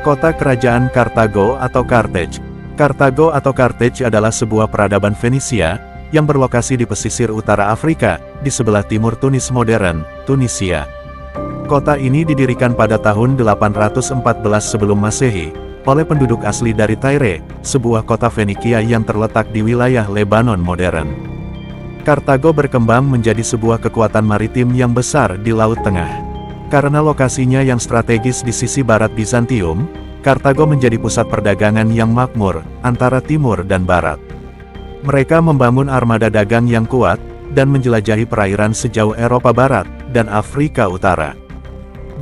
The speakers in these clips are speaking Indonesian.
Kota kerajaan Kartago atau Carthage. Kartago atau Carthage adalah sebuah peradaban Fenisia, yang berlokasi di pesisir utara Afrika, di sebelah timur Tunis modern, Tunisia. Kota ini didirikan pada tahun 814 sebelum Masehi, oleh penduduk asli dari Tyre, sebuah kota Fenikia yang terletak di wilayah Lebanon modern. Kartago berkembang menjadi sebuah kekuatan maritim yang besar di Laut Tengah. Karena lokasinya yang strategis di sisi barat Bizantium, Kartago menjadi pusat perdagangan yang makmur, antara timur dan barat. Mereka membangun armada dagang yang kuat, dan menjelajahi perairan sejauh Eropa Barat, dan Afrika Utara.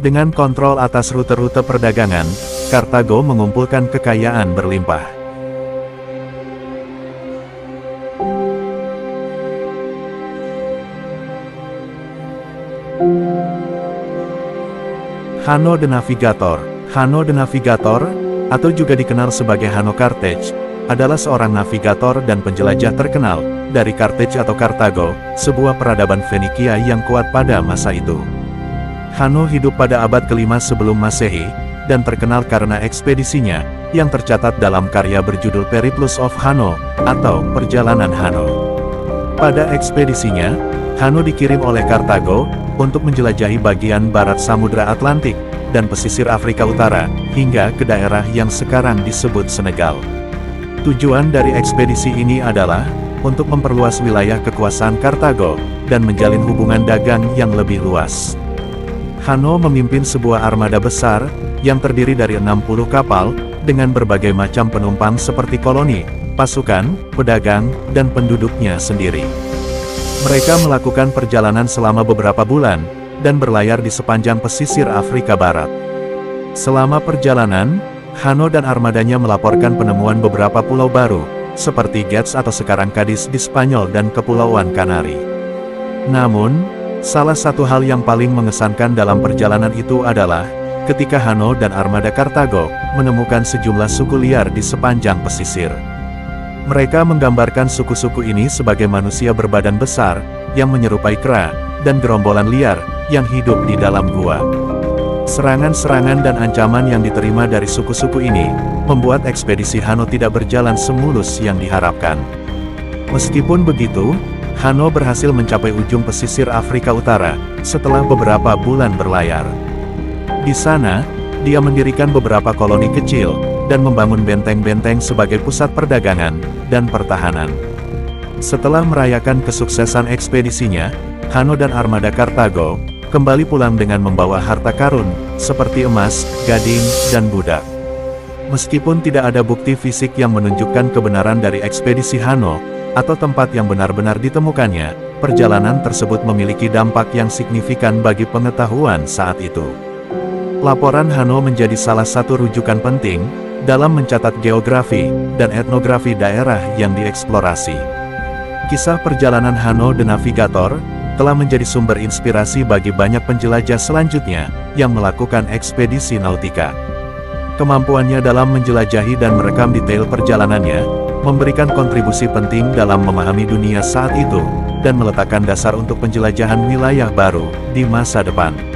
Dengan kontrol atas rute-rute perdagangan, Kartago mengumpulkan kekayaan berlimpah. Hanno the Navigator. Hanno the Navigator, atau juga dikenal sebagai Hanno Carthage, adalah seorang navigator dan penjelajah terkenal, dari Carthage atau Kartago, sebuah peradaban Fenikia yang kuat pada masa itu. Hanno hidup pada abad ke-5 sebelum Masehi, dan terkenal karena ekspedisinya, yang tercatat dalam karya berjudul Periplus of Hanno, atau Perjalanan Hanno. Pada ekspedisinya, Hanno dikirim oleh Kartago, untuk menjelajahi bagian barat Samudra Atlantik, dan pesisir Afrika Utara, hingga ke daerah yang sekarang disebut Senegal. Tujuan dari ekspedisi ini adalah, untuk memperluas wilayah kekuasaan Kartago, dan menjalin hubungan dagang yang lebih luas. Hanno memimpin sebuah armada besar, yang terdiri dari 60 kapal, dengan berbagai macam penumpang seperti koloni, pasukan, pedagang, dan penduduknya sendiri. Mereka melakukan perjalanan selama beberapa bulan, dan berlayar di sepanjang pesisir Afrika Barat. Selama perjalanan, Hanno dan armadanya melaporkan penemuan beberapa pulau baru, seperti Gets atau sekarang Cadiz di Spanyol dan Kepulauan Kanari. Namun, salah satu hal yang paling mengesankan dalam perjalanan itu adalah, ketika Hanno dan armada Kartago, menemukan sejumlah suku liar di sepanjang pesisir. Mereka menggambarkan suku-suku ini sebagai manusia berbadan besar, yang menyerupai kera, dan gerombolan liar, yang hidup di dalam gua. Serangan-serangan dan ancaman yang diterima dari suku-suku ini, membuat ekspedisi Hanno tidak berjalan semulus yang diharapkan. Meskipun begitu, Hanno berhasil mencapai ujung pesisir Afrika Utara, setelah beberapa bulan berlayar. Di sana, dia mendirikan beberapa koloni kecil, dan membangun benteng-benteng sebagai pusat perdagangan, dan pertahanan. Setelah merayakan kesuksesan ekspedisinya, Hanno dan armada Kartago, kembali pulang dengan membawa harta karun, seperti emas, gading, dan budak. Meskipun tidak ada bukti fisik yang menunjukkan kebenaran dari ekspedisi Hanno, atau tempat yang benar-benar ditemukannya, perjalanan tersebut memiliki dampak yang signifikan bagi pengetahuan saat itu. Laporan Hanno menjadi salah satu rujukan penting, dalam mencatat geografi, dan etnografi daerah yang dieksplorasi. Kisah perjalanan Hanno the Navigator, telah menjadi sumber inspirasi bagi banyak penjelajah selanjutnya, yang melakukan ekspedisi nautika. Kemampuannya dalam menjelajahi dan merekam detail perjalanannya, memberikan kontribusi penting dalam memahami dunia saat itu, dan meletakkan dasar untuk penjelajahan wilayah baru, di masa depan.